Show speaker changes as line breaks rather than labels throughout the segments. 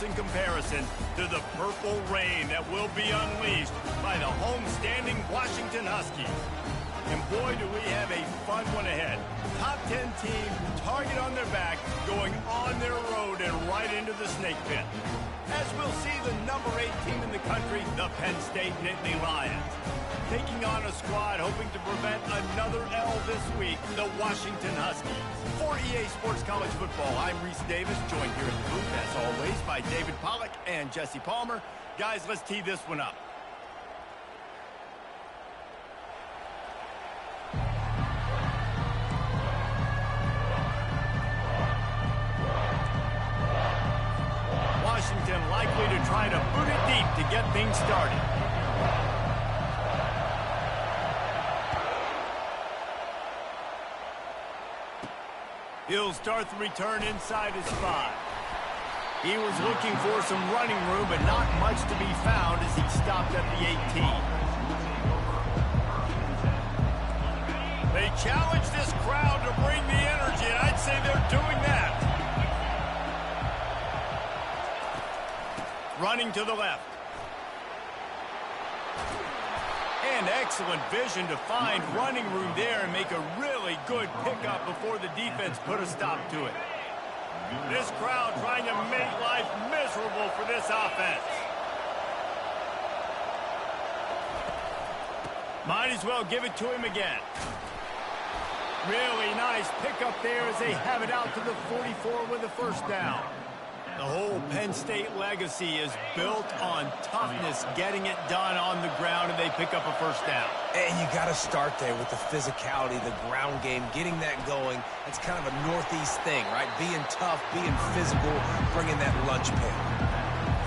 in comparison to the purple rain that will be unleashed by the home-standing Washington Huskies. And boy, do we have a fun one ahead. Top 10 team, target on their back, going on their road and right into the snake pit. As we'll see the number 8 team in the country, the Penn State Nittany Lions, taking on a squad hoping to prevent another L this week, the Washington Huskies. For EA Sports College Football, I'm Reese Davis, joined here in the booth, as always, by David Pollack and Jesse Palmer. Guys, let's tee this one up. Washington likely to try to boot it deep to get things started. He'll start the return inside his 5. He was looking for some running room, but not much to be found as he stopped at the 18. They challenge this crowd to bring the energy, and I'd say they're doing that. Running to the left. And excellent vision to find running room there and make a really good pickup before the defense put a stop to it. This crowd trying to make life miserable for this offense. Might as well give it to him again. Really nice pickup there as they have it out to the 44 with a first down. The whole Penn State legacy is built on toughness, getting it done on the ground, and they pick up a first down.
And you got to start there with the physicality, the ground game, getting that going. That's kind of a Northeast thing, right? Being tough, being physical, bringing that lunch pail.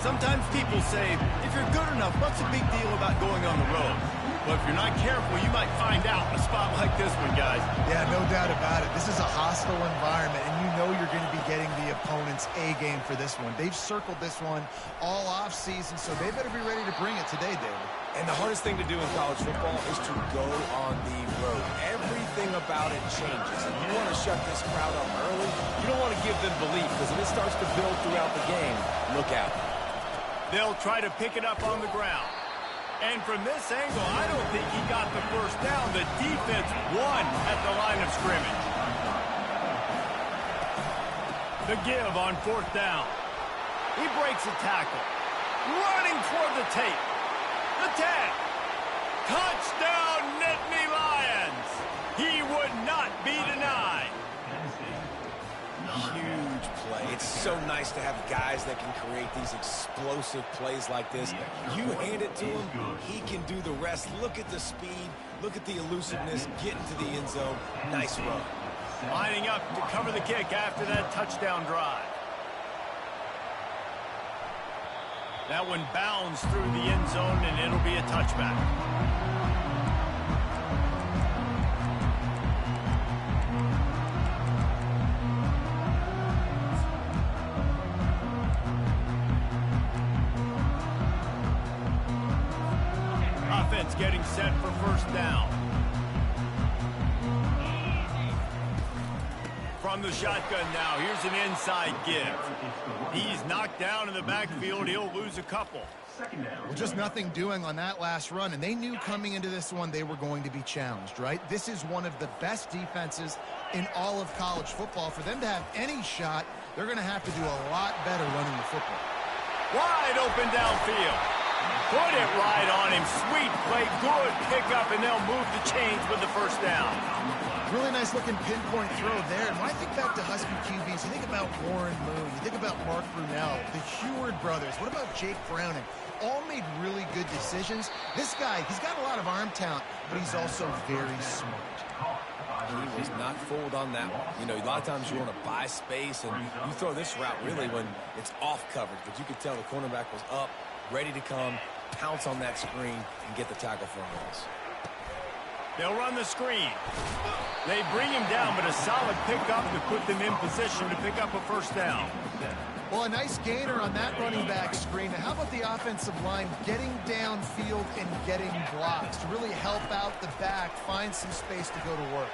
Sometimes people say, if you're good enough, what's the big deal about going on the road? Well, if you're not careful, you might find out in a spot like this one, guys.
Yeah, no doubt about it. This is a hostile environment, and you know you're going to be getting the opponent's A game for this one. They've circled this one all offseason, so they better be ready to bring it today, David.
And the hardest thing to do in college football is to go on the road. Everything about it changes, and you want to shut this crowd up early. You don't want to give them belief, because if it starts to build throughout the game, look out.
They'll try to pick it up on the ground. And from this angle, I don't think he got the first down. The defense won at the line of scrimmage. The give on 4th down. He breaks a tackle. Running toward the tape. The 10. Touchdown, Nittany Lions. He would not be denied.
Huge play. It's so nice to have guys that can create these explosive plays like this. You hand it to him, he can do the rest. Look at the speed. Look at the elusiveness. Get into the end zone. Nice run.
Lining up to cover the kick after that touchdown drive. That one bounds through the end zone, and it'll be a touchback. Offense getting set for first down. From the shotgun now, here's an inside give. He's knocked down in the backfield. He'll lose a couple.
Well, just nothing doing on that last run, and they knew coming into this one they were going to be challenged, right? This is one of the best defenses in all of college football. For them to have any shot, they're going to have to do a lot better running the football.
Wide open downfield. Put it right on him. Sweet play, good pickup, and they'll move the chains with the first down.
Really nice looking pinpoint throw there. And when I think back to Husky QBs, you think about Warren Moon, you think about Mark Brunell, the Heward brothers. What about Jake Browning? All made really good decisions. This guy, he's got a lot of arm talent, but he's also very smart.
He was not fooled on that one. You know, a lot of times you want to buy space, and you throw this route really when it's off coverage. But you could tell the cornerback was up, ready to come, pounce on that screen, and get the tackle for a loss.
They'll run the screen. They bring him down, but a solid pickup to put them in position to pick up a first down.
Well, a nice gainer on that running back screen. Now, how about the offensive line getting downfield and getting blocks to really help out the back, find some space to go to work?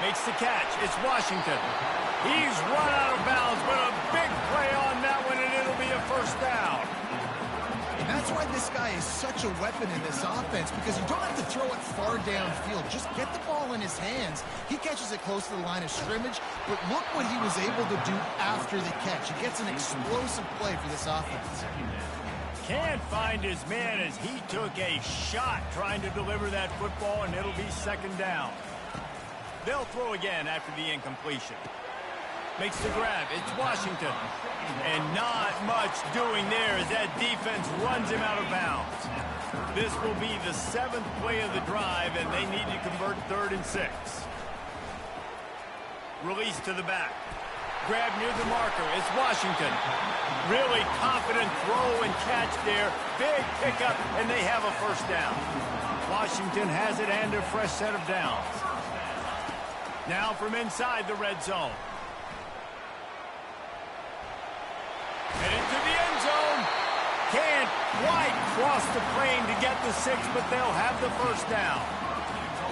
Makes the catch. It's Washington. He's run out of bounds, but a big play on that one, and it'll be a first
That's why this guy is such a weapon in this offense, because you don't have to throw it far downfield. Just get the ball in his hands. He catches it close to the line of scrimmage, but look what he was able to do after the catch. He gets an explosive play for this offense.
Can't find his man as he took a shot trying to deliver that football, and it'll be second down. They'll throw again after the incompletion. Makes the grab. It's Washington. And not much doing there as that defense runs him out of bounds. This will be the 7th play of the drive, and they need to convert 3rd and 6. Release to the back. Grab near the marker. It's Washington. Really confident throw and catch there. Big pickup, and they have a first down. Washington has it and a fresh set of downs. Now from inside the red zone. Headed to the end zone. Can't quite cross the plane to get the 6, but they'll have the first down.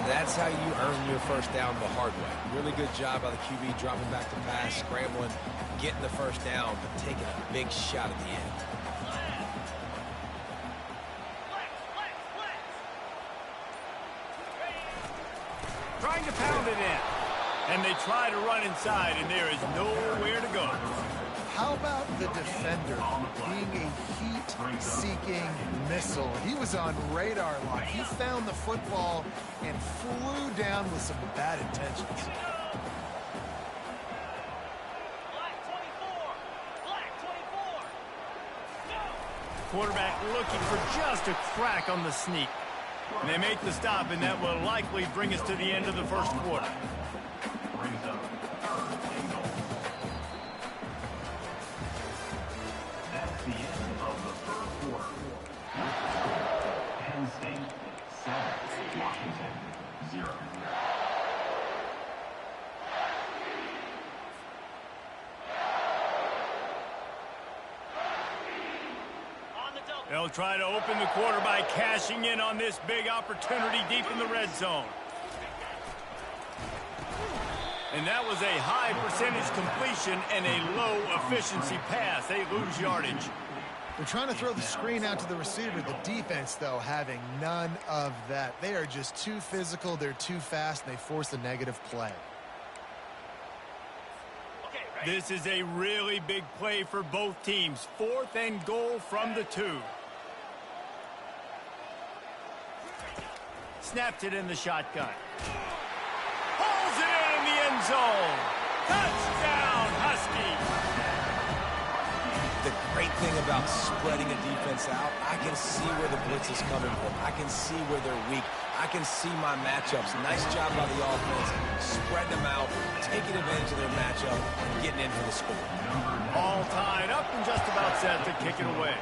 That's how you earn your first down the hard way. Really good job by the QB, dropping back to pass, scrambling, getting the first down, but taking a big shot at the end.
Trying to pound it in. And they try to run inside, and there is nowhere to go.
How about the defender being a heat-seeking missile? He was on radar lock. He found the football and flew down with some bad intentions.
Quarterback looking for just a crack on the sneak. And they make the stop, and that will likely bring us to the end of the first quarter.
That's the end of the third quarter. Penn State 7, Washington 0.
They'll try to open the quarter by cashing in on this big opportunity deep in the red zone. And that was a high percentage completion and a low efficiency pass. They lose yardage.
They're trying to throw the screen out to the receiver. The defense, though, having none of that. They are just too physical. They're too fast, and they force a negative play.
This is a really big play for both teams. 4th and goal from the 2. Snapped it in the shotgun. Pulls it in the end zone. Touchdown, Huskies.
The great thing about spreading a defense out, I can see where the blitz is coming from. I can see where they're weak. I can see my matchups. Nice job by the offense. Spreading them out, taking advantage of their matchup, and getting in for the score.
All tied up and just about set to kick it away.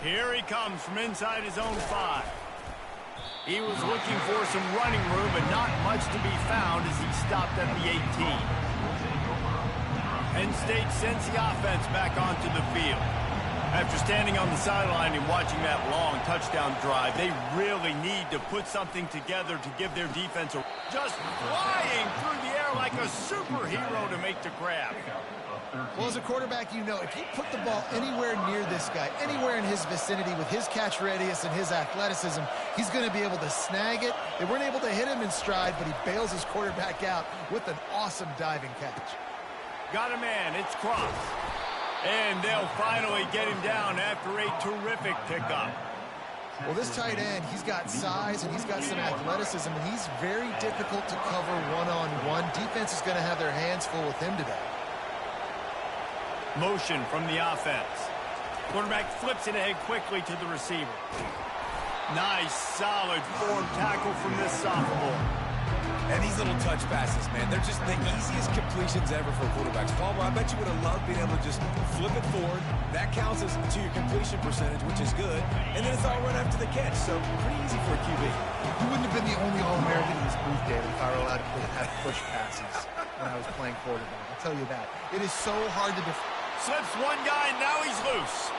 Here he comes from inside his own 5. He was looking for some running room, but not much to be found as he stopped at the 18. Penn State sends the offense back onto the field. After standing on the sideline and watching that long touchdown drive, they really need to put something together to give their defense a... Just flying through the air like a superhero to make the grab.
Well, as a quarterback, you know, if you put the ball anywhere near this guy, anywhere in his vicinity with his catch radius and his athleticism, he's going to be able to snag it. They weren't able to hit him in stride, but he bails his quarterback out with an awesome diving catch.
Got a man. It's Cross. And they'll finally get him down after a terrific pickup.
Well, this tight end, he's got size and he's got some athleticism, and he's very difficult to cover one-on-one. Defense is going to have their hands full with him today.
Motion from the offense. Quarterback flips it ahead quickly to the receiver. Nice, solid form tackle from this sophomore.
And these little touch passes, man, they're just the easiest completions ever for quarterbacks. Palmer, I bet you would have loved being able to just flip it forward. That counts as to your completion percentage, which is good. And then it's all run after the catch, so pretty easy for a QB.
You wouldn't have been the only All-American in this booth, David, if I were allowed to have push passes when I was playing quarterback. I'll tell you that. It is so hard to defend.
Slips one guy, now he's loose.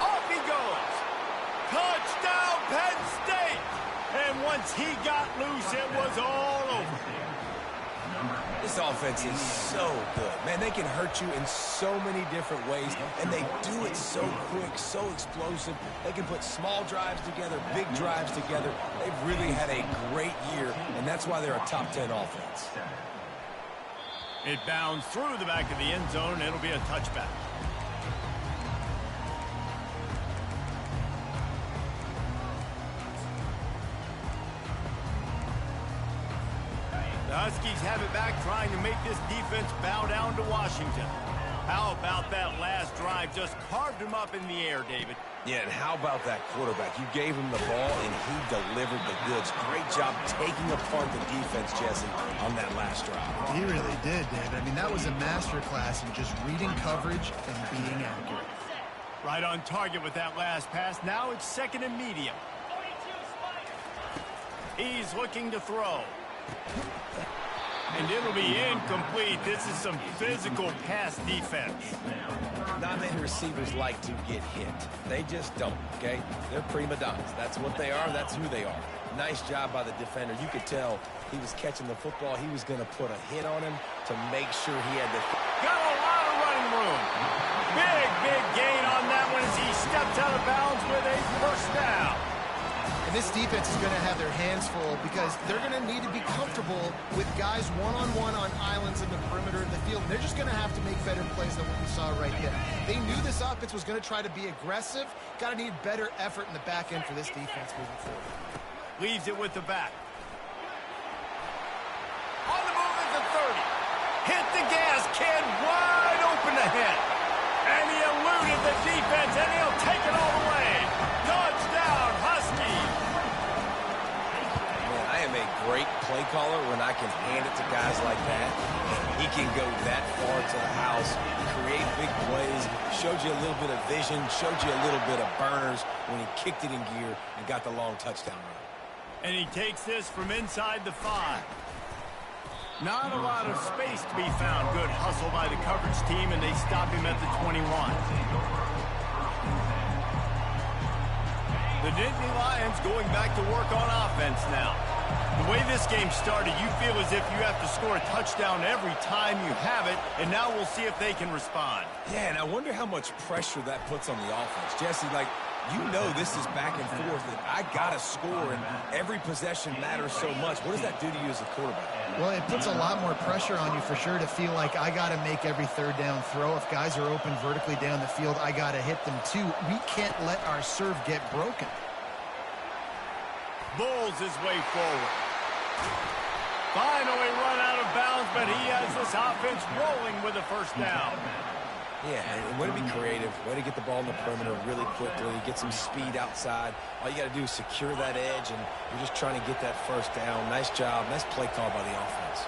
Off he goes. Touchdown, Penn State. And once he got loose, it was all over.
This offense is so good. Man, they can hurt you in so many different ways, and they do it so quick, so explosive. They can put small drives together, big drives together. They've really had a great year, and that's why they're a top 10 offense.
It bounds through the back of the end zone. It'll be a touchback. The Huskies have it back, trying to make this defense bow down to Washington. How about that last drive? Just carved him up in the air, David.
Yeah, and how about that quarterback? You gave him the ball, and he delivered the goods. Great job taking apart the defense, Jesse, on that last drive.
He really did, David. I mean, that was a masterclass in just reading coverage and being accurate.
Right on target with that last pass. Now it's second and medium. He's looking to throw. And it'll be incomplete. This is some physical pass defense.
Not many receivers like to get hit. They just don't, okay? They're prima donnas. That's what they are. That's who they are. Nice job by the defender. You could tell he was catching the football. He was going to put a hit on him to make sure he had the...
Got a lot of running room. Big gain on that one as he stepped out of bounds with a first down.
And this defense is going to have their hands full because they're going to need to be comfortable with guys one-on-one on islands in the perimeter of the field. And they're just going to have to make better plays than what we saw right here. They knew this offense was going to try to be aggressive. Got to need better effort in the back end for this defense moving forward.
Leaves it with the back. On the move is the 30. Hit the gas, kid. Wide open ahead. And he eluded the defense, and he'll take it all the way. Touchdown, Huskies.
Man, I am a great play caller when I can hand it to guys like that. He can go that far to the house, create big plays, showed you a little bit of vision, showed you a little bit of burners when he kicked it in gear and got the long touchdown run.
And he takes this from inside the 5. Not a lot of space to be found. Good hustle by the coverage team, and they stop him at the 21. The Nittany Lions going back to work on offense now. The way this game started, you feel as if you have to score a touchdown every time you have it, and now we'll see if they can respond.
Yeah, and I wonder how much pressure that puts on the offense. Jesse, like, you know this is back and forth, and I got to score, and every possession matters so much. What does that do to you as a quarterback?
Well, it puts a lot more pressure on you for sure to feel like I got to make every third down throw. If guys are open vertically down the field, I got to hit them too. We can't let our serve get broken.
Bulls his way forward. Finally run out of bounds, but he has this offense rolling with a first down.
Yeah, and way to be creative, way to get the ball in the perimeter really quickly, get some speed outside. All you got to do is secure that edge, and you're just trying to get that first down. Nice job. Nice play call by the offense.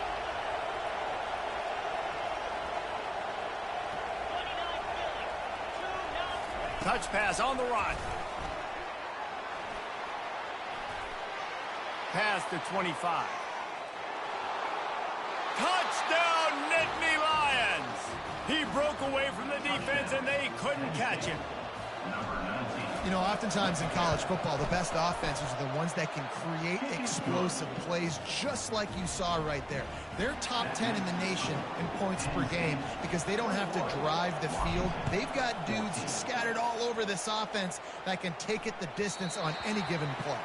Touch pass on the run. Pass to 25. Touchdown, Nittany Lions! He broke away from the defense, and they couldn't catch him.
You know, oftentimes in college football, the best offenses are the ones that can create explosive plays just like you saw right there. They're top 10 in the nation in points per game because they don't have to drive the field. They've got dudes scattered all over this offense that can take it the distance on any given play.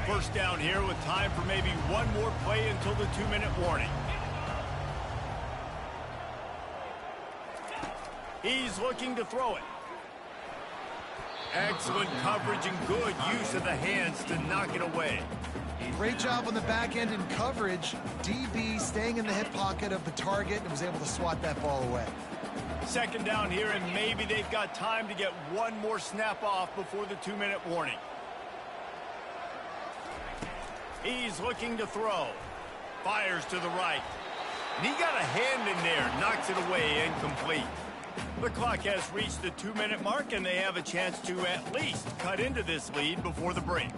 First down here with time for maybe one more play until the 2-minute warning. He's looking to throw it. Excellent coverage and good use of the hands to knock it away.
Great job on the back end in coverage. DB staying in the hip pocket of the target and was able to swat that ball away.
Second down here, and maybe they've got time to get one more snap off before the 2-minute warning. He's looking to throw. Fires to the right. And he got a hand in there. Knocks it away, incomplete. The clock has reached the 2-minute mark, and they have a chance to at least cut into this lead before the break.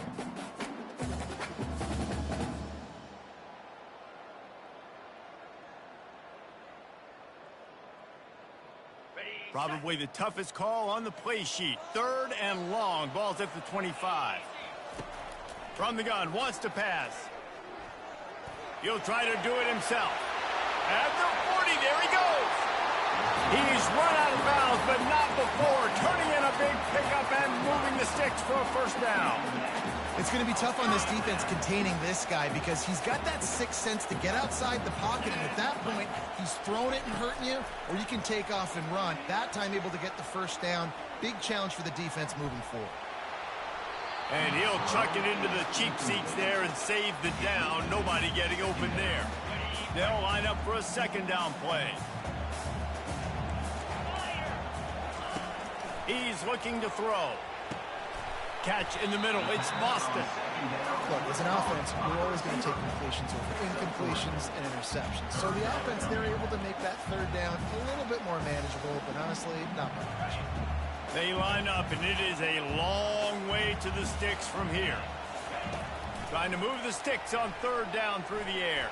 Probably the toughest call on the play sheet. 3rd and long. Ball's at the 25. From the gun, wants to pass. He'll try to do it himself. At the 40, there he goes. He's run out of bounds, but not before. Turning in a big pickup and moving the sticks for a first down.
It's going to be tough on this defense containing this guy because he's got that sixth sense to get outside the pocket, and at that point, he's throwing it and hurting you, or you can take off and run. That time able to get the first down. Big challenge for the defense moving forward.
And he'll chuck it into the cheap seats there and save the down. Nobody getting open there. They'll line up for a second down play. He's looking to throw. Catch in the middle. It's Boston.
Look, as an offense, we're always going to take completions over incompletions and interceptions. So the offense, they're able to make that third down a little bit more manageable, but honestly, not much.
They line up, and it is a long way to the sticks from here. Trying to move the sticks on 3rd down through the air.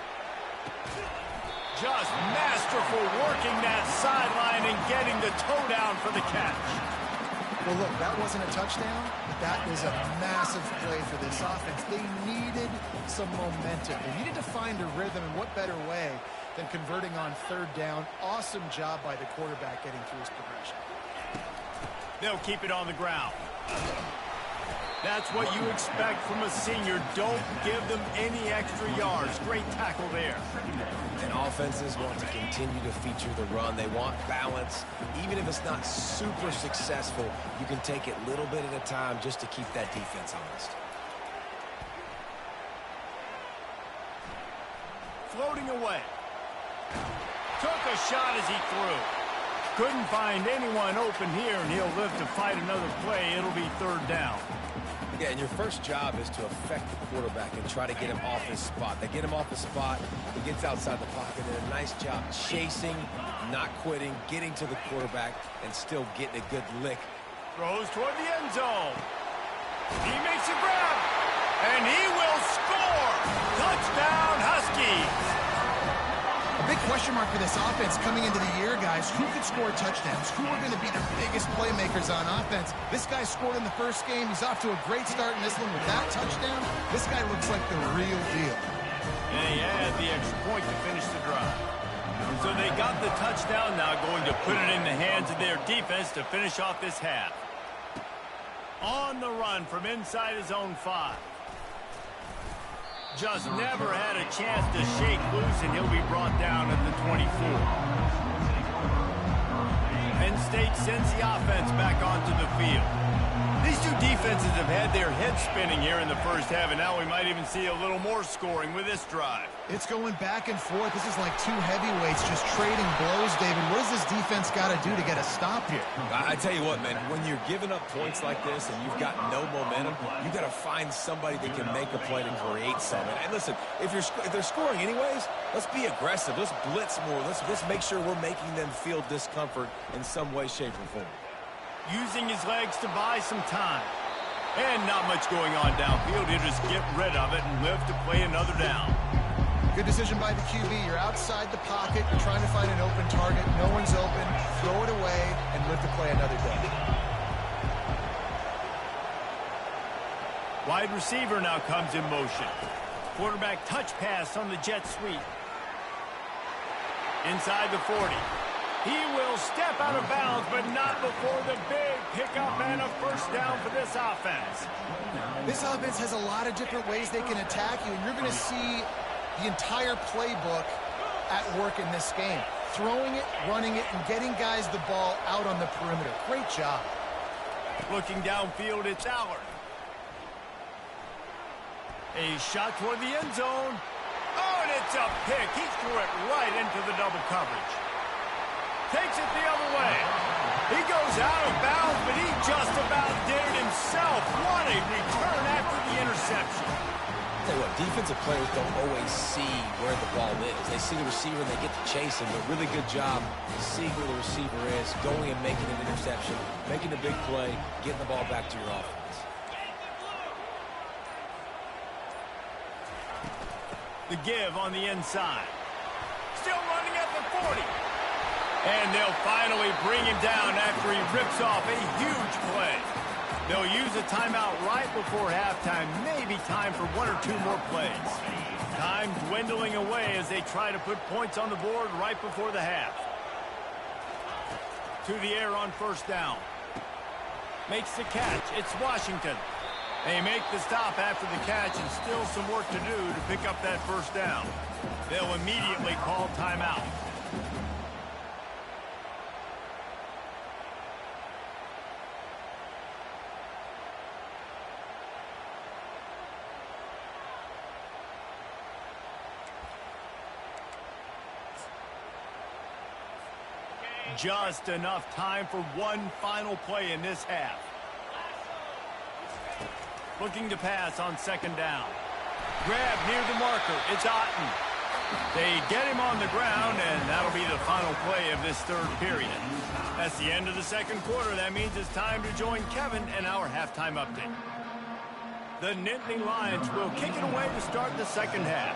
Just masterful working that sideline and getting the toe down for the catch.
Well, look, that wasn't a touchdown, but that was a massive play for this offense. They needed some momentum. They needed to find a rhythm, and what better way than converting on 3rd down. Awesome job by the quarterback getting through his progression.
They'll keep it on the ground. That's what you expect from a senior. Don't give them any extra yards. Great tackle there.
And offenses want to continue to feature the run. They want balance. Even if it's not super successful, you can take it little bit at a time just to keep that defense honest.
Floating away. Took a shot as he threw. Couldn't find anyone open here, and he'll live to fight another play. It'll be 3rd down.
Yeah, and your first job is to affect the quarterback and try to get him off his spot. They get him off his spot, he gets outside the pocket, and a nice job chasing, not quitting, getting to the quarterback, and still getting a good lick.
Throws toward the end zone. He makes a grab, and he will score. Touchdown, Huskies.
A big question mark for this offense coming into the year, guys. Who could score touchdowns? Who are going to be the biggest playmakers on offense? This guy scored in the first game. He's off to a great start in this one with that touchdown. This guy looks like the real deal.
And he had the extra point to finish the drive. So they got the touchdown, now going to put it in the hands of their defense to finish off this half. On the run from inside his own 5. Just never had a chance to shake loose, and he'll be brought down at the 24. Penn State sends the offense back onto the field. These two defenses have had their heads spinning here in the first half, and now we might even see a little more scoring with this drive.
It's going back and forth. This is like two heavyweights just trading blows, David. What does this defense got to do to get a stop here?
I tell you what, man, when you're giving up points like this and you've got no momentum, you've got to find somebody that can make a play to create something. And listen, if they're scoring anyways, let's be aggressive. Let's blitz more. Let's make sure we're making them feel discomfort in some way, shape, or form.
Using his legs to buy some time. And not much going on downfield. He'll just get rid of it and live to play another down.
Good decision by the QB. You're outside the pocket. You're trying to find an open target. No one's open. Throw it away and live to play another day.
Wide receiver now comes in motion. Quarterback touch pass on the jet sweep. Inside the 40. He will step out of bounds, but not before the big pickup and a first down for this offense.
This offense has a lot of different ways they can attack you, and you're going to see the entire playbook at work in this game. Throwing it, running it, and getting guys the ball out on the perimeter. Great job.
Looking downfield, it's Allard. A shot toward the end zone. Oh, and it's a pick. He threw it right into the double coverage. Takes it the other way. He goes out of bounds, but he just about did it himself. What a return after the interception.
Tell you what, defensive players don't always see where the ball is. They see the receiver and they get to chase him. But really good job seeing where the receiver is, going and making an interception, making a big play, getting the ball back to your offense.
The give on the inside. Still running at the 40. And they'll finally bring him down after he rips off a huge play. They'll use a timeout right before halftime. Maybe time for one or two more plays. Time dwindling away as they try to put points on the board right before the half. To the air on first down. Makes the catch. It's Washington. They make the stop after the catch and still some work to do to pick up that first down. They'll immediately call timeout. Just enough time for one final play in this half. Looking to pass on second down. Grab near the marker. It's Otten. They get him on the ground, and that'll be the final play of this third period. That's the end of the second quarter. That means it's time to join Kevin and our halftime update. The Nittany Lions will kick it away to start the second half.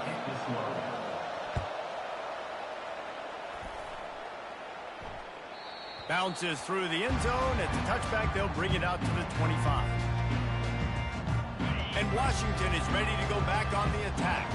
Bounces through the end zone. It's a touchback. They'll bring it out to the 25. And Washington is ready to go back on the attack.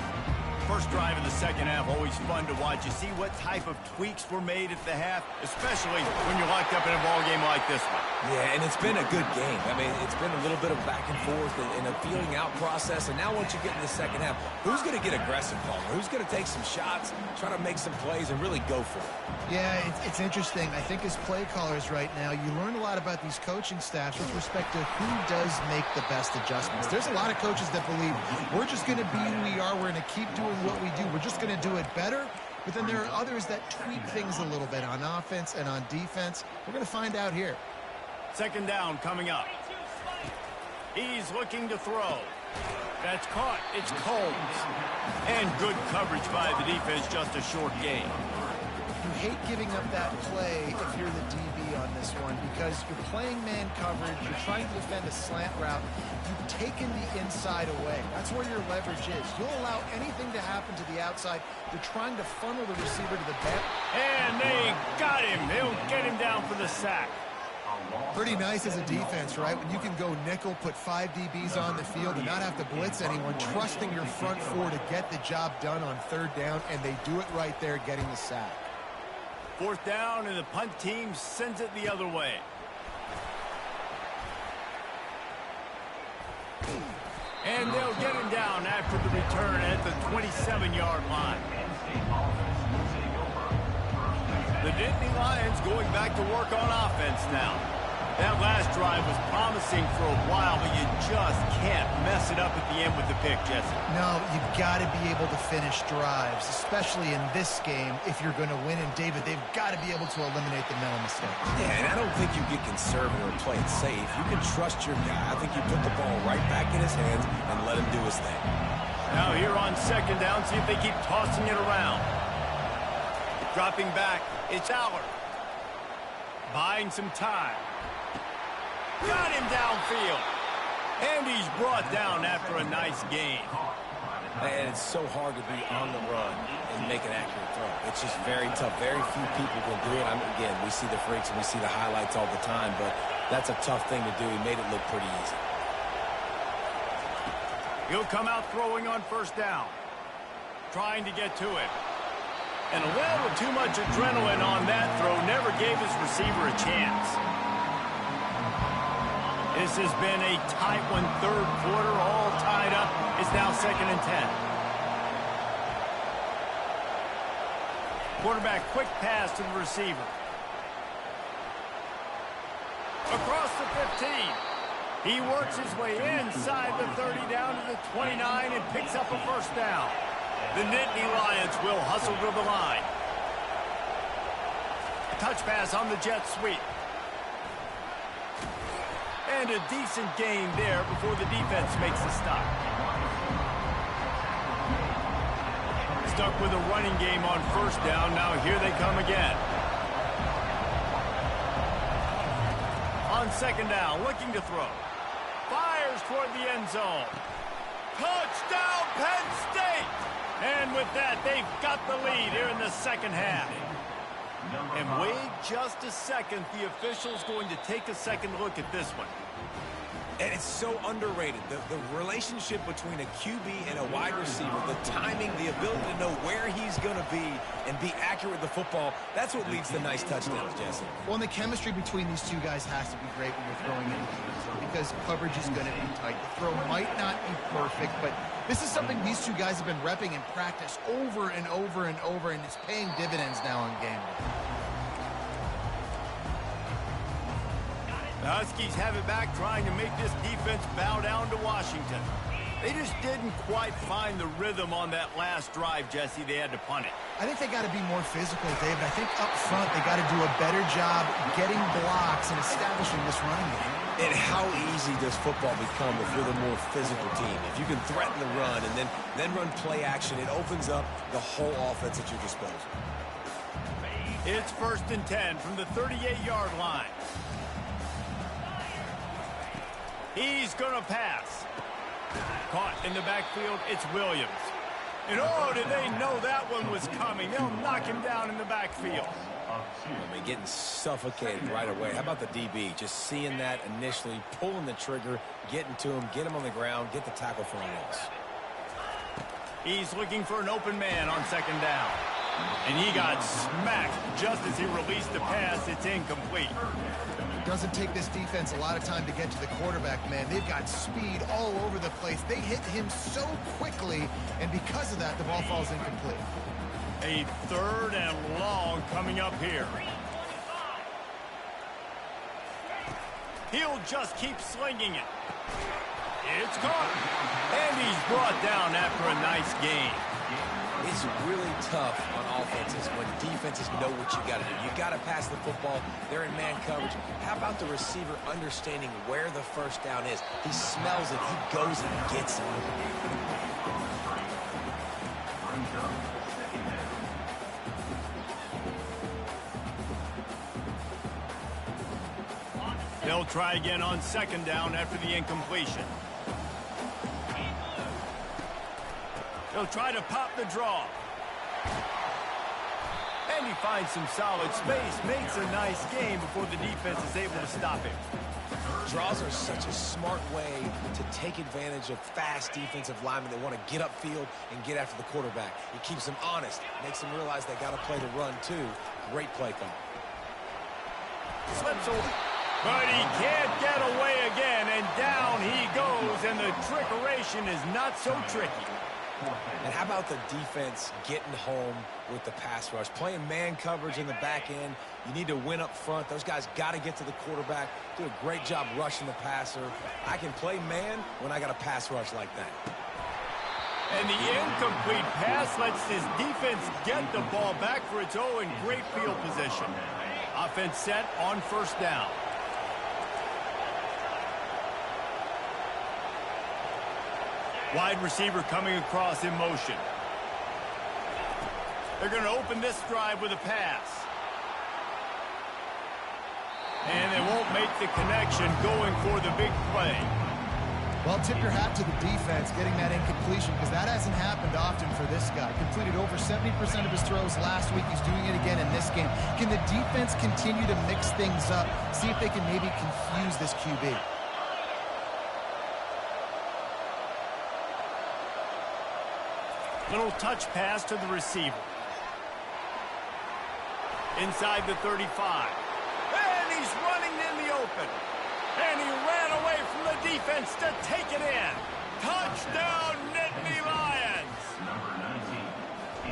First drive of the second half, always fun to watch. You see what type of tweaks were made at the half, especially when you're locked up in a ball game like this one.
Yeah, and it's been a good game. I mean, it's been a little bit of back and forth and a feeling out process. And now once you get in the second half, who's going to get aggressive, Palmer? Who's going to take some shots, try to make some plays, and really go for it?
Yeah, it's interesting. I think as play callers right now, you learn a lot about these coaching staffs with respect to who does make the best adjustments. There's a lot of coaches that believe we're just going to be who we are. We're going to keep doing what we do. We're just going to do it better. But then there are others that tweak things a little bit on offense and on defense. We're going to find out here.
Second down coming up. He's looking to throw. That's caught. It's Combs. And good coverage by the defense, just a short gain.
You hate giving up that play if you're the DB on this one because you're playing man coverage, you're trying to defend a slant route, you've taken the inside away. That's where your leverage is. You'll allow anything to happen to the outside. You're trying to funnel the receiver to the back.
And they got him. They'll get him down for the sack.
Pretty nice as a defense, right? When you can go nickel, put 5 DBs on the field and not have to blitz anyone, trusting your front four to get the job done on third down, and they do it right there, getting the sack.
Fourth down, and the punt team sends it the other way. And they'll get him down after the return at the 27-yard line. The Nittany Lions going back to work on offense now. That last drive was promising for a while, but you just can't mess it up at the end with the pick, Jesse.
No, you've got to be able to finish drives, especially in this game if you're going to win. And, David, they've got to be able to eliminate the mental mistakes.
Yeah, and I don't think you get conservative or play it safe. You can trust your guy. I think you put the ball right back in his hands and let him do his thing.
Now here on second down, see if they keep tossing it around. Dropping back, it's Allard. Buying some time. Got him downfield. And he's brought down after a nice gain.
And it's so hard to be on the run and make an accurate throw. It's just very tough. Very few people can do it. Again, we see the freaks and we see the highlights all the time, but that's a tough thing to do. He made it look pretty easy.
He'll come out throwing on first down. Trying to get to it. And a little too much adrenaline on that throw never gave his receiver a chance. This has been a tight one, third quarter, all tied up. It's now 2nd and 10. Quarterback, quick pass to the receiver. Across the 15. He works his way inside the 30 down to the 29 and picks up a first down. The Nittany Lions will hustle to the line. A touch pass on the jet sweep. And a decent gain there before the defense makes a stop. Stuck with a running game on first down. Now here they come again. On second down, looking to throw. Fires toward the end zone. Touchdown, Penn State! And with that, they've got the lead here in the second half. And wait just a second. The official's going to take a second look at this one.
And it's so underrated. The relationship between a QB and a wide receiver, the timing, the ability to know where he's going to be and be accurate with the football, that's what leads to nice touchdowns, Jesse.
Well, and the chemistry between these two guys has to be great when you're throwing into the end zone because coverage is going to be tight. The throw might not be perfect, but this is something these two guys have been repping in practice over and over and over, and it's paying dividends now in game day.
The Huskies have it back, trying to make this defense bow down to Washington. They just didn't quite find the rhythm on that last drive, Jesse. They had to punt it.
I think they got to be more physical, David. I think up front they got to do a better job getting blocks and establishing this running game.
And how easy does football become if you're the more physical team? If you can threaten the run and then run play action, it opens up the whole offense at your disposal.
It's 1st and 10 from the 38-yard line. He's going to pass. Caught in the backfield, it's Williams. And oh, did they know that one was coming? They'll knock him down in the backfield.
I mean, getting suffocated right away. How about the DB? Just seeing that initially, pulling the trigger, getting to him, get him on the ground, get the tackle for a loss.
He's looking for an open man on 2nd down. And he got smacked just as he released the pass. It's incomplete.
It doesn't take this defense a lot of time to get to the quarterback, man. They've got speed all over the place. They hit him so quickly, and because of that, the ball falls incomplete.
A 3rd and long coming up here. He'll just keep slinging it. It's caught. And he's brought down after a nice gain.
It's really tough on offenses when defenses know what you got to do. You got to pass the football. They're in man coverage. How about the receiver understanding where the 1st down is? He smells it. He goes and gets it.
They'll try again on 2nd down after the incompletion. He'll try to pop the draw. And he finds some solid space, makes a nice game before the defense is able to stop him.
Draws are such a smart way to take advantage of fast defensive linemen that want to get upfield and get after the quarterback. It keeps them honest, makes them realize they got to play the run too. Great play call.
Slips over. But he can't get away again, and down he goes, and the trickeration is not so tricky.
And how about the defense getting home with the pass rush? Playing man coverage in the back end. You need to win up front. Those guys got to get to the quarterback. Do a great job rushing the passer. I can play man when I got a pass rush like that.
And the incomplete pass lets his defense get the ball back for its own in great field position. Offense set on 1st down. Wide receiver coming across in motion. They're going to open this drive with a pass. And they won't make the connection going for the big play.
Well, tip your hat to the defense getting that incompletion because that hasn't happened often for this guy. Completed over 70% of his throws last week. He's doing it again in this game. Can the defense continue to mix things up? See if they can maybe confuse this QB.
Little touch pass to the receiver. Inside the 35. And he's running in the open. And he ran away from the defense to take it in. Touchdown, Nittany Lions!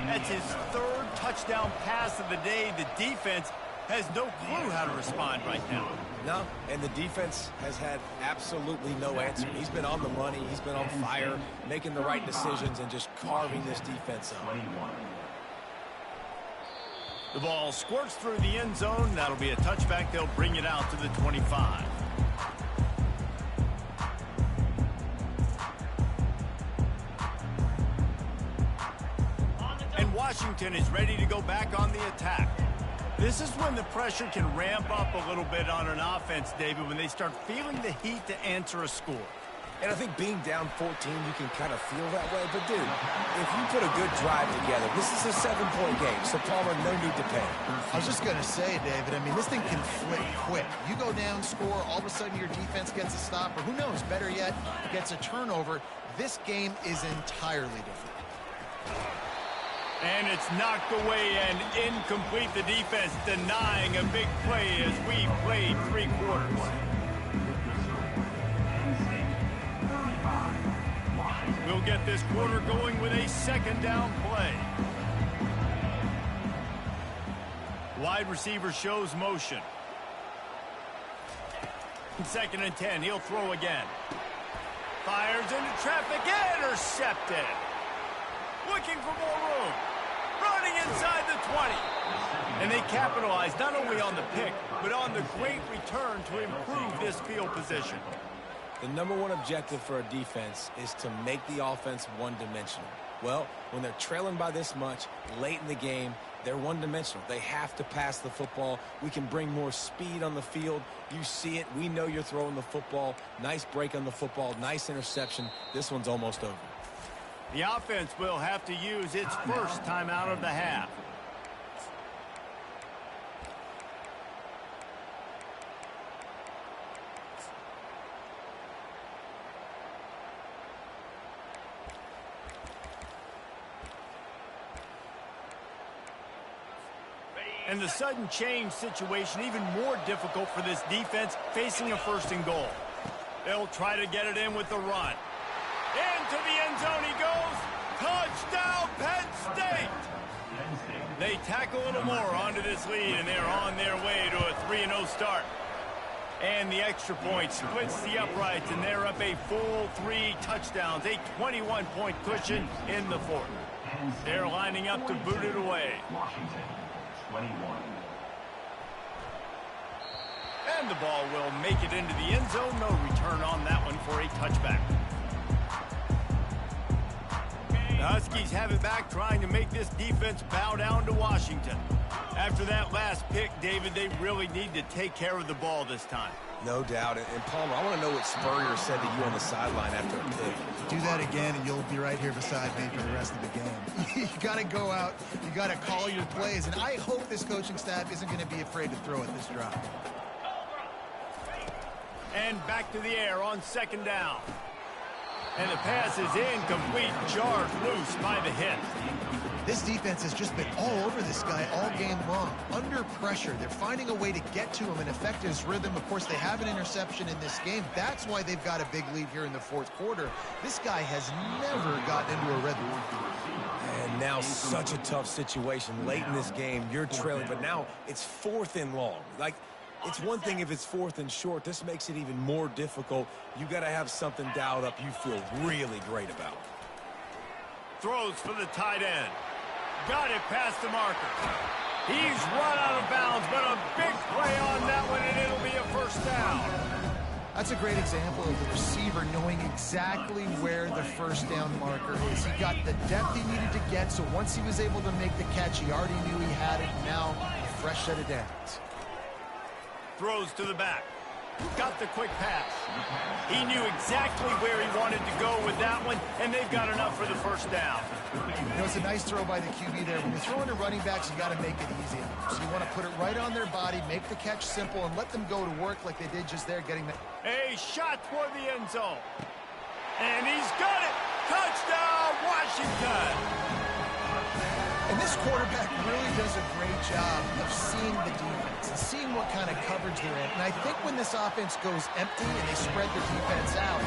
That's his 3rd touchdown pass of the day. The defense has no clue how to respond right now.
No, and the defense has had absolutely no answer. He's been on the money. He's been on fire, making the right decisions and just carving this defense up.
The ball squirts through the end zone. That'll be a touchback. They'll bring it out to the 25. And Washington is ready to go back on the attack. This is when the pressure can ramp up a little bit on an offense, David, when they start feeling the heat to answer a score.
And I think being down 14, you can kind of feel that way. But, dude, if you put a good drive together, this is a 7-point game. So, Palmer, no need to panic.
I was just going to say, David, I mean, this thing can flip quick. You go down, score, all of a sudden your defense gets a stop, or who knows, better yet, gets a turnover. This game is entirely different.
And it's knocked away and incomplete. The defense denying a big play as we played 3 quarters. We'll get this quarter going with a second down play. Wide receiver shows motion. 2nd and 10. He'll throw again. Fires into traffic. Intercepted. Looking for more room. Running inside the 20. And they capitalize not only on the pick, but on the great return to improve this field position.
The number one objective for a defense is to make the offense one-dimensional. Well, when they're trailing by this much, late in the game, they're one-dimensional. They have to pass the football. We can bring more speed on the field. You see it. We know you're throwing the football. Nice break on the football. Nice interception. This one's almost over.
The offense will have to use its first timeout of the half. And the sudden change situation even more difficult for this defense facing a 1st and goal. They'll try to get it in with the run. Into the end zone he goes. Touchdown, Penn State! They tack a little more onto this lead, and they're on their way to a 3-0 start. And the extra point splits the uprights, and they're up a full 3 touchdowns, a 21-point cushion in the 4th. They're lining up to boot it away.
Washington, 21.
And the ball will make it into the end zone. No return on that one for a touchback. The Huskies have it back, trying to make this defense bow down to Washington. After that last pick, David, they really need to take care of the ball this time.
No doubt. And Palmer, I want to know what Spurrier said to you on the sideline after a pick.
Do that again, and you'll be right here beside me for the rest of the game. You got to go out. You got to call your plays. And I hope this coaching staff isn't going to be afraid to throw at this drive.
And back to the air on 2nd down. And the pass is incomplete, jarred loose by the hit.
This defense has just been all over this guy all game long. Under pressure, they're finding a way to get to him and affect his rhythm. Of course, they have an interception in this game. That's why they've got a big lead here in the 4th quarter. This guy has never gotten into a rhythm.
And now such a tough situation. Late in this game, you're trailing, but now it's 4th and long. Like, it's one thing if it's 4th and short. This makes it even more difficult. You got to have something dialed up you feel really great about.
Throws for the tight end. Got it past the marker. He's run out of bounds, but a big play on that one, and it'll be a 1st down.
That's a great example of the receiver knowing exactly where the 1st down marker is. He got the depth he needed to get, so once he was able to make the catch, he already knew he had it. Now, a fresh set of downs.
Throws to the back. Got the quick pass. He knew exactly where he wanted to go with that one, and they've got enough for the 1st down.
You know, it's a nice throw by the QB there. When you're throwing to running backs, you got to make it easy. So you want to put it right on their body, make the catch simple, and let them go to work like they did just there, getting the...
A shot toward the end zone. And he's got it. Touchdown, Washington.
And this quarterback really does a great job of seeing the defense and seeing what kind of coverage they're in. And I think when this offense goes empty and they spread the defense out,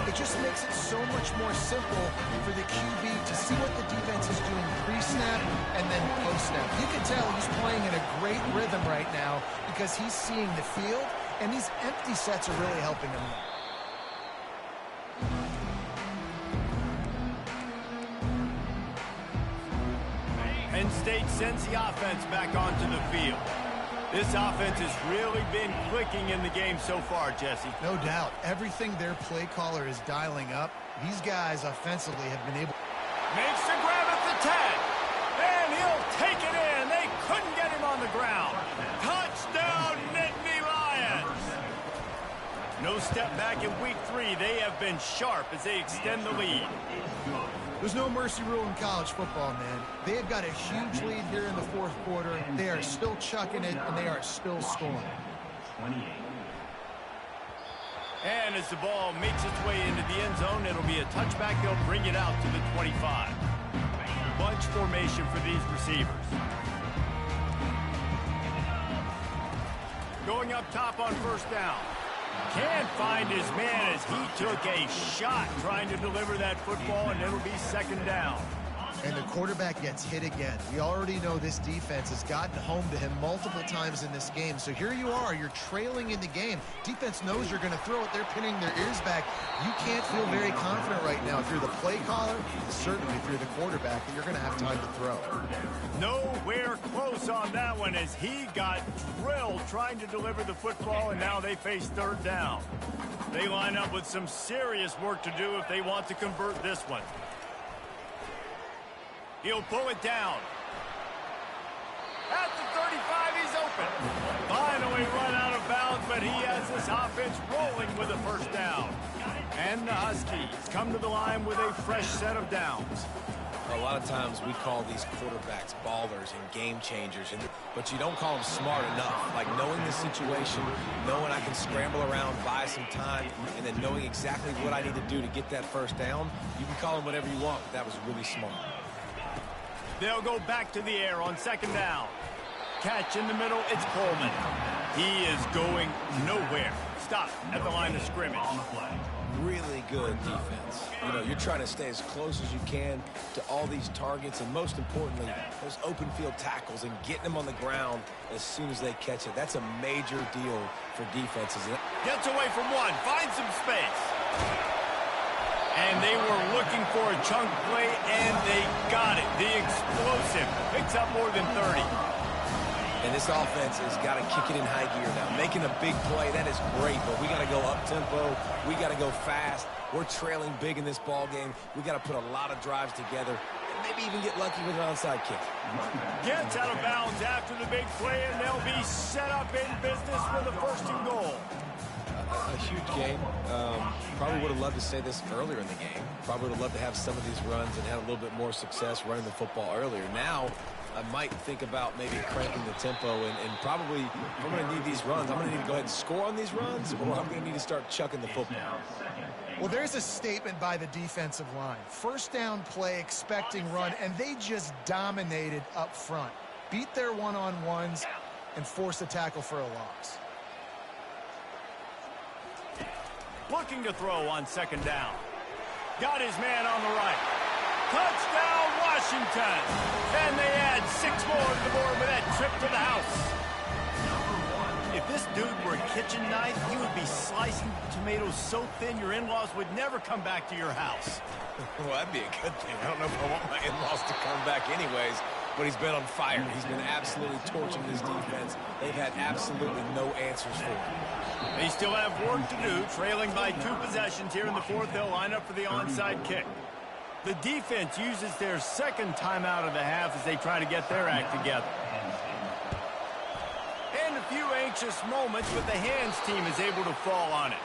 it just makes it so much more simple for the QB to see what the defense is doing pre-snap and then post-snap. You can tell he's playing in a great rhythm right now because he's seeing the field, and these empty sets are really helping him out.
Penn State sends the offense back onto the field. This offense has really been clicking in the game so far, Jesse.
No doubt. Everything their play caller is dialing up, these guys offensively have been able...
Makes the grab at the 10. And he'll take it in. They couldn't get him on the ground. Touchdown, Nittany Lions. No step back in week 3. They have have been sharp as they extend the lead.
There's no mercy rule in college football, man. They have got a huge lead here in the fourth quarter. They are still chucking it, and they are still scoring.
28.
And as the ball makes its way into the end zone, it'll be a touchback. They'll bring it out to the 25. Bunch formation for these receivers. Going up top on first down. Can't find his man as he took a shot trying to deliver that football, and it'll be second down.
And the quarterback gets hit again. We already know this defense has gotten home to him multiple times in this game. So here you are, you're trailing in the game. Defense knows you're going to throw it. They're pinning their ears back. You can't feel very confident right now if you're the play caller, certainly if you're the quarterback, that you're going to have time to throw.
Nowhere close on that one as he got drilled trying to deliver the football, and now they face third down. They line up with some serious work to do if they want to convert this one. He'll pull it down. At the 35, he's open. Finally run out of bounds, but he has this offense rolling with a first down. And the Huskies come to the line with a fresh set of downs.
A lot of times we call these quarterbacks ballers and game changers, but you don't call them smart enough. Like knowing the situation, knowing I can scramble around, buy some time, and then knowing exactly what I need to do to get that first down. You can call them whatever you want, but that was really smart.
They'll go back to the air on second down. Catch in the middle, it's Coleman. He is going nowhere. Stop at the line of scrimmage.
Really good defense. You know, you're trying to stay as close as you can to all these targets, and most importantly, those open field tackles and getting them on the ground as soon as they catch it. That's a major deal for defenses.
Gets away from one, finds some space. And they were looking for a chunk play, and they got it. The explosive picks up more than 30.
And this offense has got to kick it in high gear now. Making a big play, that is great, but we got to go up-tempo. We got to go fast. We're trailing big in this ball game. We got to put a lot of drives together and maybe even get lucky with an onside kick.
Gets out of bounds after the big play, and they'll be set up in business with a first and goal.
A huge game. Probably would have loved to say this earlier in the game. Probably would have loved to have some of these runs and have a little bit more success running the football earlier. Now, I might think about maybe cranking the tempo and probably, if I'm going to need these runs, I'm going to need to go ahead and score on these runs, or I'm going to need to start chucking the football.
Well, there's a statement by the defensive line. First down play, expecting run, and they just dominated up front. Beat their one-on-ones and forced a tackle for a loss.
Looking to throw on second down. Got his man on the right. Touchdown, Washington. And they add 6 more to the board with that trip to the house. If this dude were a kitchen knife, he would be slicing tomatoes so thin your in-laws would never come back to your house.
Well, that'd be a good thing. I don't know if I want my in-laws to come back anyways, but he's been on fire. He's been absolutely torching this defense. They've had absolutely no answers for him.
They still have work to do, trailing by 2 possessions here in the fourth. They'll line up for the onside kick. The defense uses their second timeout of the half as they try to get their act together. And a few anxious moments, but the hands team is able to fall on it.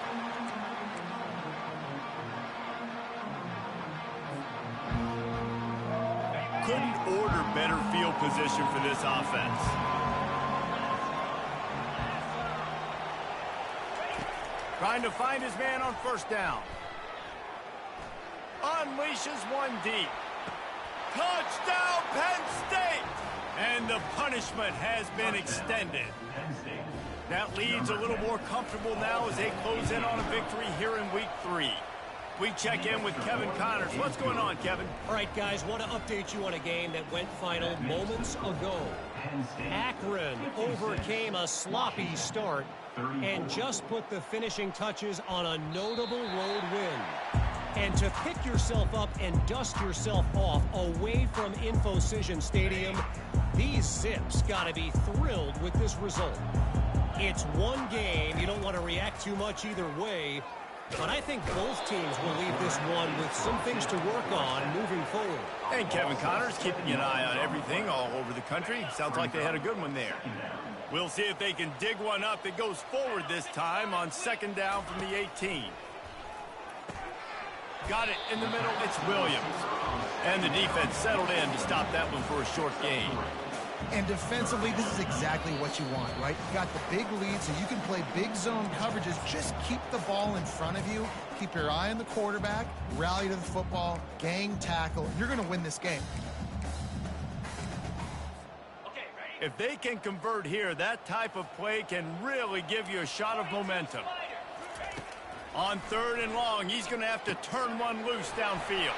Couldn't order better field position for this offense. Trying to find his man on first down. Unleashes one deep. Touchdown, Penn State! And the punishment has been extended. That lead's a little more comfortable now as they close in on a victory here in week 3. We check in with Kevin Connors. What's going on, Kevin?
All right, guys, want to update you on a game that went final moments ago. Akron overcame a sloppy start and just put the finishing touches on a notable road win. And to pick yourself up and dust yourself off away from InfoCision Stadium, these Zips got to be thrilled with this result. It's one game. You don't want to react too much either way. But I think both teams will leave this one with some things to work on moving forward.
And Kevin Connors keeping an eye on everything all over the country. Sounds like they had a good one there. We'll see if they can dig one up that goes forward this time on second down from the 18. Got it in the middle. It's Williams. And the defense settled in to stop that one for a short gain.
And defensively, this is exactly what you want, right? You got the big lead, so you can play big zone coverages. Just keep the ball in front of you. Keep your eye on the quarterback. Rally to the football. Gang tackle. You're going to win this game.
If they can convert here, that type of play can really give you a shot of momentum. On 3rd and long, he's going to have to turn one loose downfield.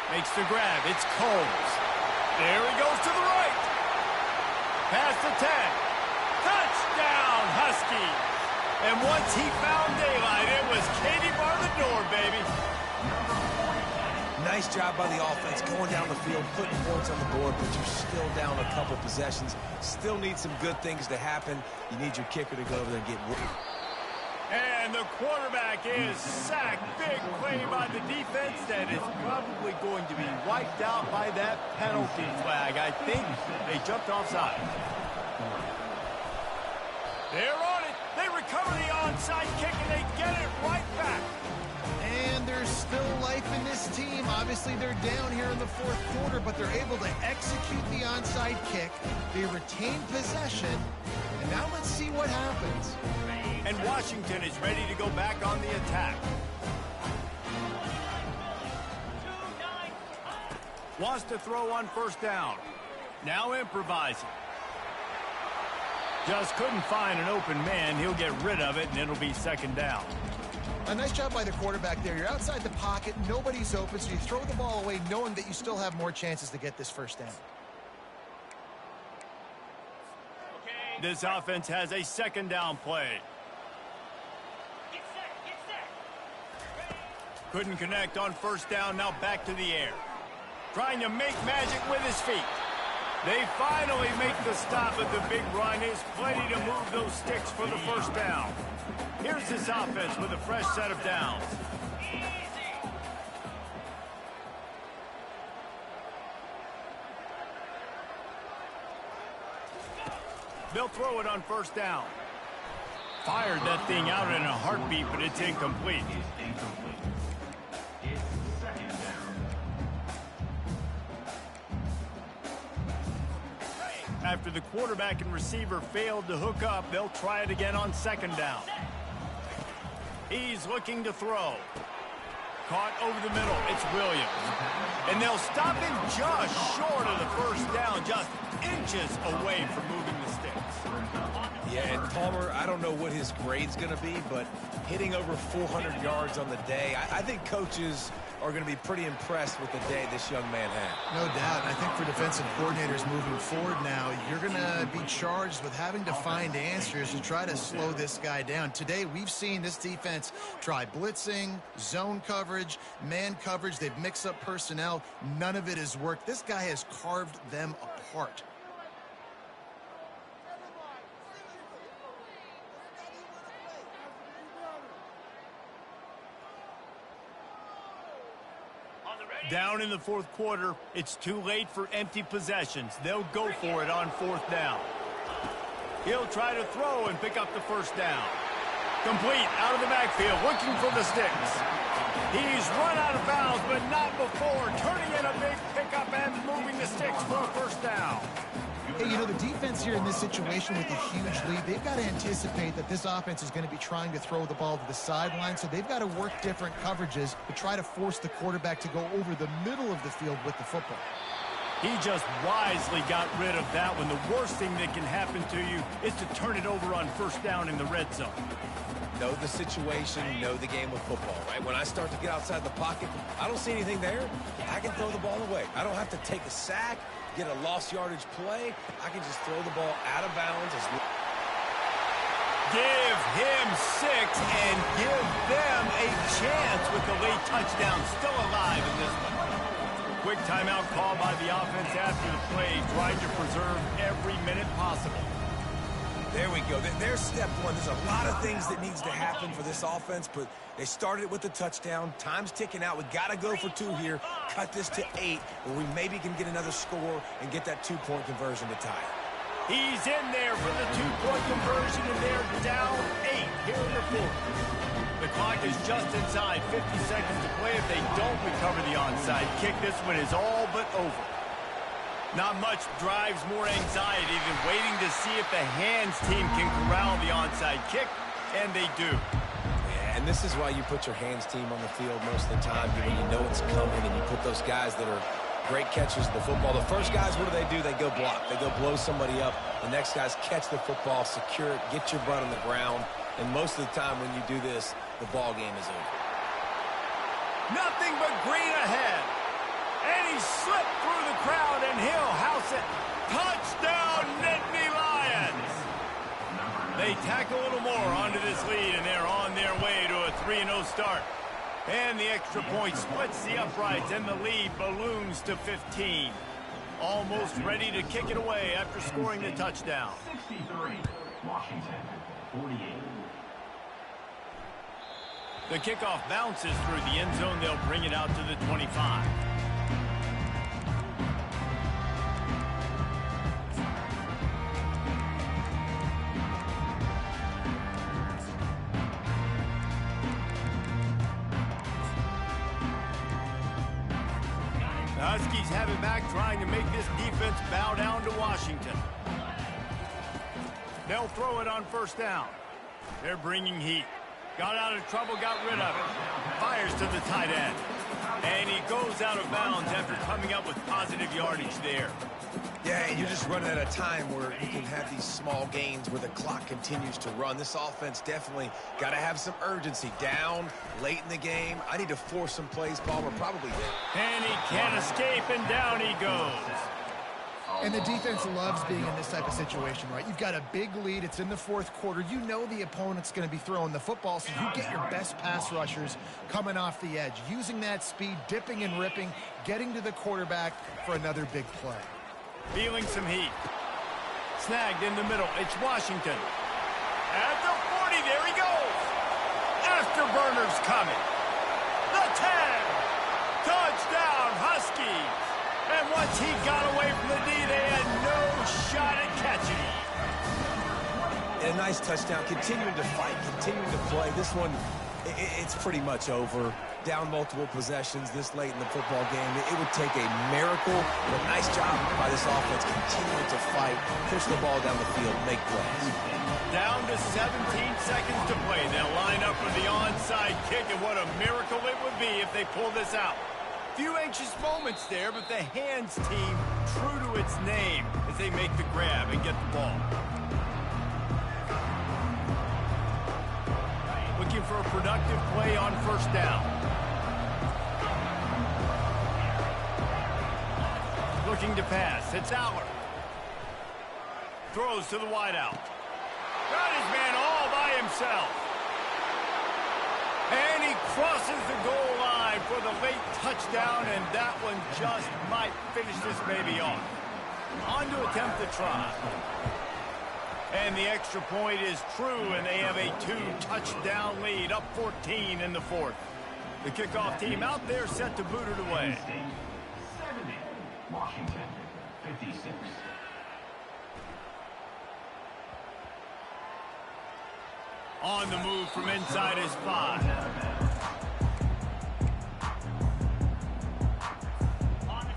Makes the grab. It's Coles. There he goes to the right. Past the 10. Touchdown, Huskies. And once he found daylight, it was Katie bar the door, baby.
Nice job by the offense going down the field, putting points on the board, but you're still down a couple possessions. Still need some good things to happen. You need your kicker to go over there and get wood.
And the quarterback is sacked. Big play by the defense that is probably going to be wiped out by that penalty flag. I think they jumped offside. They're on it. They recover the onside kick, and they get it right back.
And there's still life in this team. Obviously, they're down here in the 4th quarter, but they're able to execute the onside kick. They retain possession. And now let's see what happens.
And Washington is ready to go back on the attack. Wants to throw on 1st down. Now improvising. Just couldn't find an open man. He'll get rid of it, and it'll be 2nd down.
A nice job by the quarterback there. You're outside the pocket. Nobody's open, so you throw the ball away knowing that you still have more chances to get this 1st down.
This offense has a 2nd down play. Couldn't connect on 1st down. Now back to the air. Trying to make magic with his feet. They finally make the stop, but the big run is plenty to move those sticks for the 1st down. Here's this offense with a fresh set of downs. They'll throw it on 1st down. Fired that thing out in a heartbeat, but it's incomplete. After the quarterback and receiver failed to hook up, they'll try it again on 2nd down. He's looking to throw. Caught over the middle. It's Williams. And they'll stop him just short of the 1st down, just inches away from moving the sticks.
Yeah, and Palmer, I don't know what his grade's going to be, but hitting over 400 yards on the day, I think coaches are going to be pretty impressed with the day this young man had.
No doubt. And I think for defensive coordinators moving forward now, you're going to be charged with having to find answers to try to slow this guy down. Today, we've seen this defense try blitzing, zone coverage, man coverage. They've mixed up personnel. None of it has worked. This guy has carved them apart.
Down in the 4th quarter, it's too late for empty possessions. They'll go for it on 4th down. He'll try to throw and pick up the 1st down. Complete out of the backfield, looking for the sticks. He's run out of bounds, but not before turning in a big pickup and moving the sticks for a 1st down.
Hey, you know, the defense here in this situation with a huge lead, they've got to anticipate that this offense is going to be trying to throw the ball to the sideline, so they've got to work different coverages to try to force the quarterback to go over the middle of the field with the football.
He just wisely got rid of that one. The worst thing that can happen to you is to turn it over on 1st down in the red zone.
Know the situation, know the game of football, right? When I start to get outside the pocket, I don't see anything there. I can throw the ball away. I don't have to take a sack, get a lost yardage play. I can just throw the ball out of bounds.
Give him 6 and give them a chance with the late touchdown still alive in this one. Quick timeout call by the offense after the play, trying to preserve every minute possible.
There we go. There's step one. There's a lot of things that needs to happen for this offense, but they started it with the touchdown. Time's ticking out. We got to go for 2 here. Cut this to 8, where we maybe can get another score and get that 2-point conversion to tie.
He's in there for the 2-point conversion, and they're down 8 here in the 4th. The clock is just inside 50 seconds to play. If they don't recover the onside kick, this one is all but over. Not much drives more anxiety than waiting to see if the hands team can corral the onside kick, and they do.
Yeah, and this is why you put your hands team on the field most of the time, when you know it's coming, and you put those guys that are great catchers of the football. The first guys, what do? They go block. They go blow somebody up. The next guys catch the football, secure it, get your butt on the ground. And most of the time when you do this, the ball game is over.
Nothing but green ahead. And he slipped through the crowd, and he'll house it. Touchdown, Nittany Lions! They tack a little more onto this lead, and they're on their way to a 3-0 start. And the extra point splits the uprights, and the lead balloons to 15. Almost ready to kick it away after scoring the touchdown.
63, Washington, 48.
The kickoff bounces through the end zone. They'll bring it out to the 25. The Huskies have it back, trying to make this defense bow down to Washington. They'll throw it on first down. They're bringing heat. Got out of trouble, got rid of it. Fires to the tight end. And he goes out of bounds after coming up with positive yardage there.
Yeah, and you're just running at a time where you can have these small gains where the clock continues to run. This offense definitely got to have some urgency. Down, late in the game. I need to force some plays. Palmer probably did.
And he can't escape, and down he goes.
And the defense loves being in this type of situation, right? You've got a big lead. It's in the fourth quarter. You know the opponent's going to be throwing the football, so you get your best pass rushers coming off the edge, using that speed, dipping and ripping, getting to the quarterback for another big play.
Feeling some heat. Snagged in the middle. It's Washington. At the 40, there he goes. Afterburners coming. The 10. Touchdown, Huskies. And once he got away from the D, they had no shot at catching him.
And a nice touchdown. Continuing to fight, continuing to play. This one, it's pretty much over. Down multiple possessions this late in the football game. It would take a miracle, but a nice job by this offense continuing to fight, push the ball down the field, make plays.
Down to 17 seconds to play. They'll line up for the onside kick, and what a miracle it would be if they pull this out. Few anxious moments there, but the hands team true to its name as they make the grab and get the ball. Looking for a productive play on first down. Looking to pass. It's Aller. Throws to the wideout. Got his man all by himself. And he crosses the goal line for the late touchdown, and that one just might finish this baby off. On to attempt the try. And the extra point is true, and they have a 2-touchdown lead, up 14 in the fourth. The kickoff team out there set to boot it away.
70, Washington, 56.
On the move from inside his 5.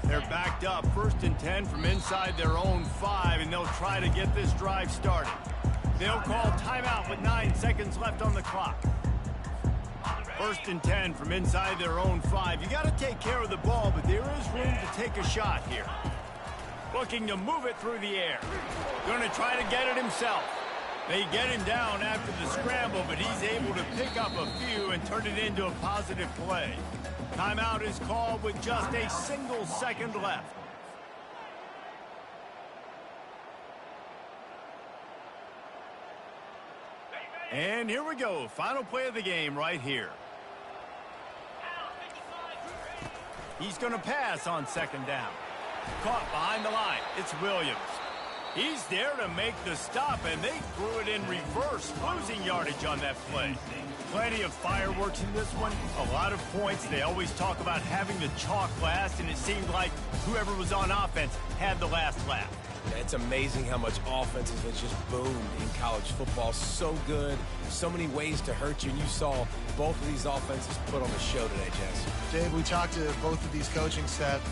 They're backed up, 1st and 10 from inside their own 5, and they'll try to get this drive started. They'll call timeout with 9 seconds left on the clock. 1st and 10 from inside their own 5. You got to take care of the ball, but there is room to take a shot here. Looking to move it through the air. Going to try to get it himself. They get him down after the scramble, but he's able to pick up a few and turn it into a positive play. Timeout is called with just a single second left. And here we go. Final play of the game right here. He's going to pass on 2nd down. Caught behind the line. It's Williams. He's there to make the stop, and they threw it in reverse, losing yardage on that play. Plenty of fireworks in this one, a lot of points. They always talk about having the chalk last, and it seemed like whoever was on offense had the last laugh.
It's amazing how much offenses has just boomed in college football. So good, so many ways to hurt you, and you saw both of these offenses put on the show today, Jess.
Dave, we talked to both of these coaching staff.